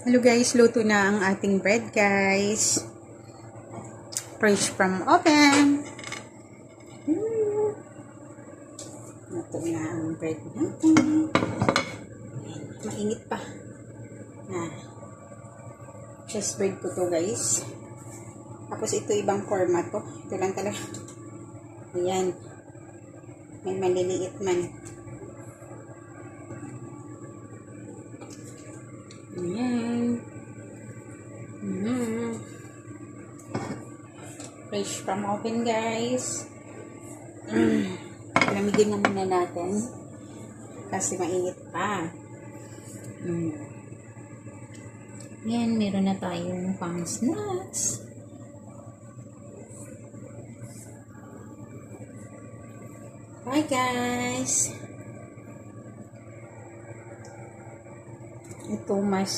Hello guys, luto na ang ating bread guys. Fresh from oven. Luto na ang bread natin. Mainit pa. Cheese bread ko to guys. Tapos ito ibang format to. Ito lang talaga. Ayan. May maliliit man. Ayan. Fresh from oven guys. Lamigin na muna natin. Kasi mainit pa. Ayan, meron na tayong pang snacks. Bye guys. Ito mas